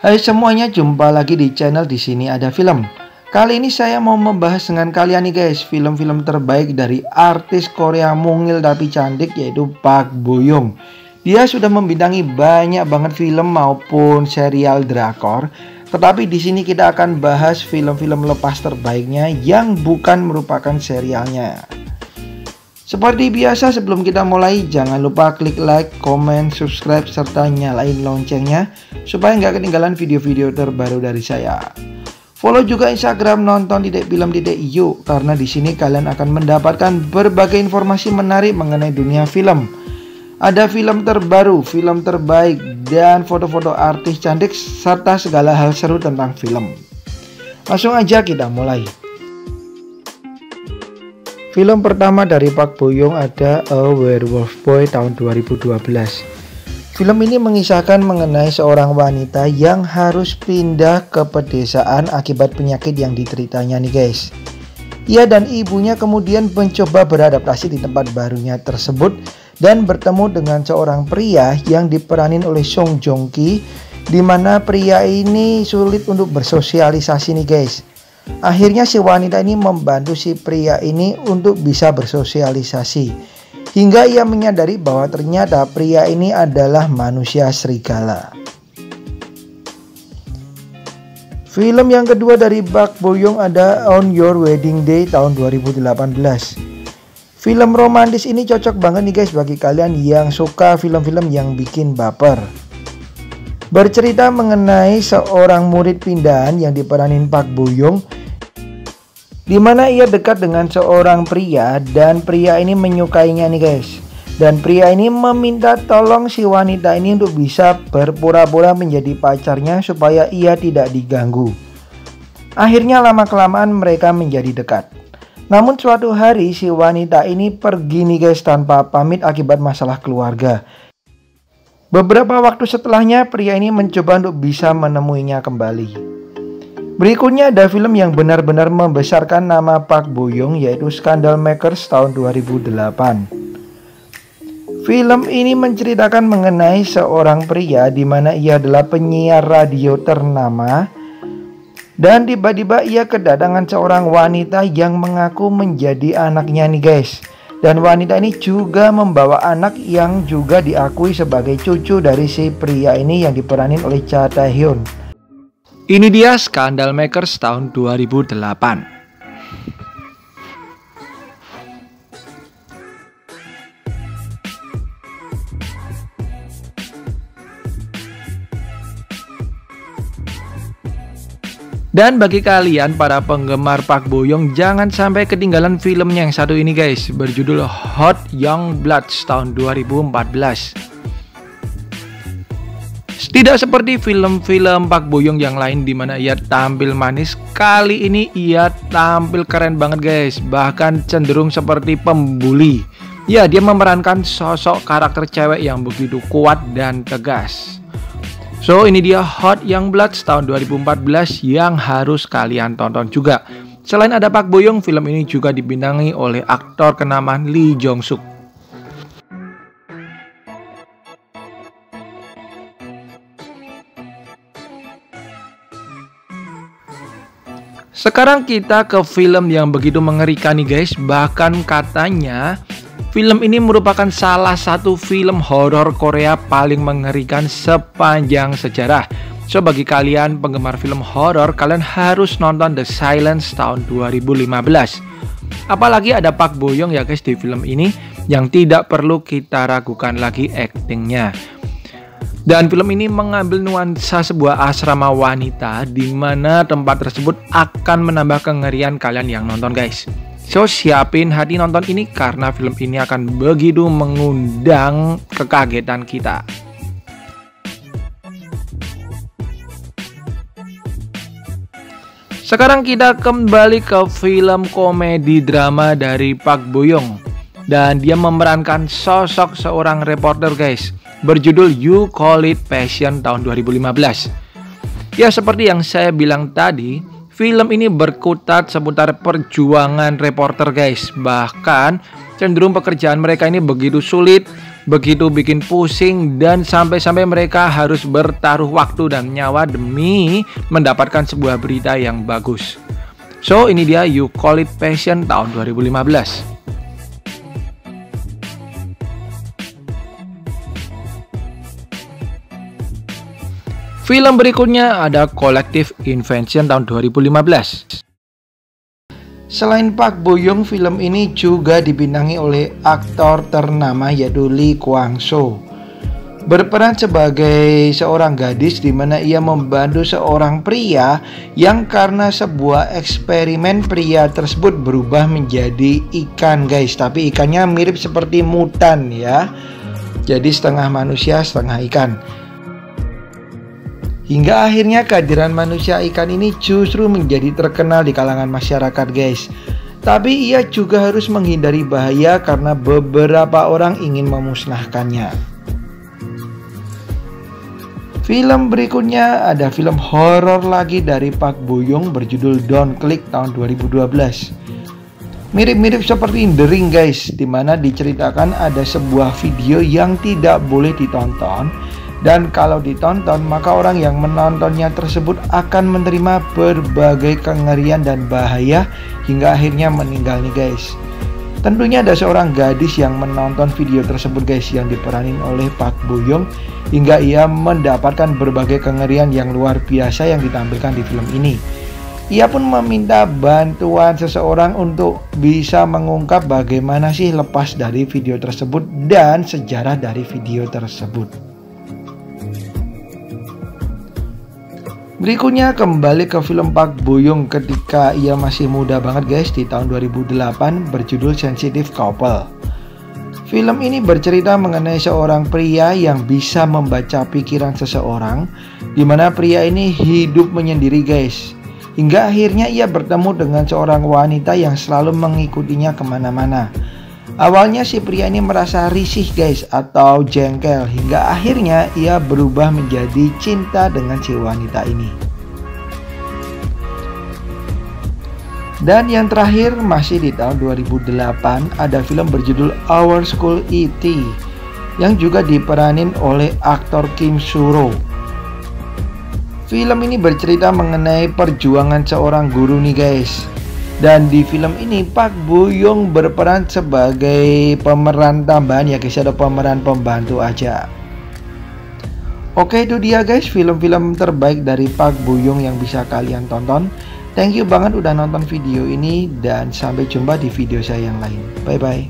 Hai semuanya, jumpa lagi di channel Di Sini Ada Film. Kali ini saya mau membahas dengan kalian nih guys, film-film terbaik dari artis Korea mungil tapi cantik, yaitu Park Bo Young. Dia sudah membintangi banyak banget film maupun serial drakor. Tetapi di sini kita akan bahas film-film lepas terbaiknya yang bukan merupakan serialnya. Seperti biasa, sebelum kita mulai, jangan lupa klik like, comment, subscribe, serta nyalain loncengnya supaya nggak ketinggalan video-video terbaru dari saya. Follow juga Instagram nonton.film.yu karena di sini kalian akan mendapatkan berbagai informasi menarik mengenai dunia film. Ada film terbaru, film terbaik, dan foto-foto artis cantik serta segala hal seru tentang film. Langsung aja kita mulai. Film pertama dari Park Bo Young ada A Werewolf Boy tahun 2012. Film ini mengisahkan mengenai seorang wanita yang harus pindah ke pedesaan akibat penyakit yang dideritanya nih guys. Ia dan ibunya kemudian mencoba beradaptasi di tempat barunya tersebut dan bertemu dengan seorang pria yang diperanin oleh Song Joong Ki, di mana pria ini sulit untuk bersosialisasi nih guys. Akhirnya si wanita ini membantu si pria ini untuk bisa bersosialisasi, hingga ia menyadari bahwa ternyata pria ini adalah manusia serigala. Film yang kedua dari Park Bo Young ada On Your Wedding Day tahun 2018. Film romantis ini cocok banget nih guys bagi kalian yang suka film-film yang bikin baper. Bercerita mengenai seorang murid pindahan yang diperanin Park Bo Young, di mana ia dekat dengan seorang pria dan pria ini menyukainya nih guys. Dan pria ini meminta tolong si wanita ini untuk bisa berpura-pura menjadi pacarnya supaya ia tidak diganggu. Akhirnya lama-kelamaan mereka menjadi dekat. Namun suatu hari si wanita ini pergi nih guys tanpa pamit akibat masalah keluarga. Beberapa waktu setelahnya pria ini mencoba untuk bisa menemuinya kembali. Berikutnya ada film yang benar-benar membesarkan nama Park Bo Young, yaitu Scandal Makers tahun 2008. Film ini menceritakan mengenai seorang pria di mana ia adalah penyiar radio ternama dan tiba-tiba ia kedatangan seorang wanita yang mengaku menjadi anaknya nih guys. Dan wanita ini juga membawa anak yang juga diakui sebagai cucu dari si pria ini yang diperanin oleh Cha Tae-hyun. Ini dia Scandal Makers tahun 2008. Dan bagi kalian para penggemar Park Bo Young, jangan sampai ketinggalan filmnya yang satu ini guys, berjudul Hot Young Bloods tahun 2014. Tidak seperti film-film Park Bo Young yang lain di mana ia tampil manis, kali ini ia tampil keren banget guys, bahkan cenderung seperti pembuli. Ya, dia memerankan sosok karakter cewek yang begitu kuat dan tegas. So, ini dia Hot Young Bloods tahun 2014 yang harus kalian tonton juga. Selain ada Park Bo Young, film ini juga dibintangi oleh aktor kenamaan Lee Jong Suk. Sekarang kita ke film yang begitu mengerikan nih guys. Bahkan katanya film ini merupakan salah satu film horor Korea paling mengerikan sepanjang sejarah. So, bagi kalian penggemar film horor, kalian harus nonton The Silence tahun 2015. Apalagi ada Park Bo Young ya guys di film ini, yang tidak perlu kita ragukan lagi aktingnya. Dan film ini mengambil nuansa sebuah asrama wanita, di mana tempat tersebut akan menambah kengerian kalian yang nonton guys. So, siapin hati nonton ini karena film ini akan begitu mengundang kekagetan kita. Sekarang kita kembali ke film komedi drama dari Park Bo Young. Dan dia memerankan sosok seorang reporter guys, berjudul You Call It Passion tahun 2015. Ya, seperti yang saya bilang tadi, film ini berkutat seputar perjuangan reporter guys. Bahkan cenderung pekerjaan mereka ini begitu sulit begitu bikin pusing dan sampai-sampai mereka harus bertaruh waktu dan nyawa demi mendapatkan sebuah berita yang bagus. So, ini dia You Call It Passion tahun 2015. Film berikutnya ada Collective Invention tahun 2015. Selain Park Bo Young, film ini juga dibintangi oleh aktor ternama yaitu Lee Kwang Soo. Berperan sebagai seorang gadis di mana ia membantu seorang pria yang karena sebuah eksperimen pria tersebut berubah menjadi ikan guys. Tapi ikannya mirip seperti mutan ya. Jadi setengah manusia setengah ikan. Hingga akhirnya kehadiran manusia ikan ini justru menjadi terkenal di kalangan masyarakat guys. Tapi ia juga harus menghindari bahaya karena beberapa orang ingin memusnahkannya. Film berikutnya ada film horor lagi dari Park Bo Young berjudul Don't Click tahun 2012. Mirip-mirip seperti The Ring guys, dimana diceritakan ada sebuah video yang tidak boleh ditonton. Dan kalau ditonton, maka orang yang menontonnya tersebut akan menerima berbagai kengerian dan bahaya hingga akhirnya meninggal nih guys. Tentunya ada seorang gadis yang menonton video tersebut guys, yang diperanin oleh Park Bo Young hingga ia mendapatkan berbagai kengerian yang luar biasa yang ditampilkan di film ini. Ia pun meminta bantuan seseorang untuk bisa mengungkap bagaimana sih lepas dari video tersebut dan sejarah dari video tersebut. Berikutnya kembali ke film Park Bo Young ketika ia masih muda banget guys, di tahun 2008 berjudul Sensitive Couple. Film ini bercerita mengenai seorang pria yang bisa membaca pikiran seseorang, di mana pria ini hidup menyendiri guys. Hingga akhirnya ia bertemu dengan seorang wanita yang selalu mengikutinya kemana-mana. Awalnya si pria ini merasa risih guys atau jengkel, hingga akhirnya ia berubah menjadi cinta dengan si wanita ini. Dan yang terakhir masih di tahun 2008 ada film berjudul Our School E.T. yang juga diperanin oleh aktor Kim Soo-ro. Film ini bercerita mengenai perjuangan seorang guru nih guys. Dan di film ini Park Bo Young berperan sebagai pemeran tambahan ya guys, ada pemeran pembantu aja. Oke, itu dia guys film-film terbaik dari Park Bo Young yang bisa kalian tonton. Thank you banget udah nonton video ini dan sampai jumpa di video saya yang lain. Bye bye.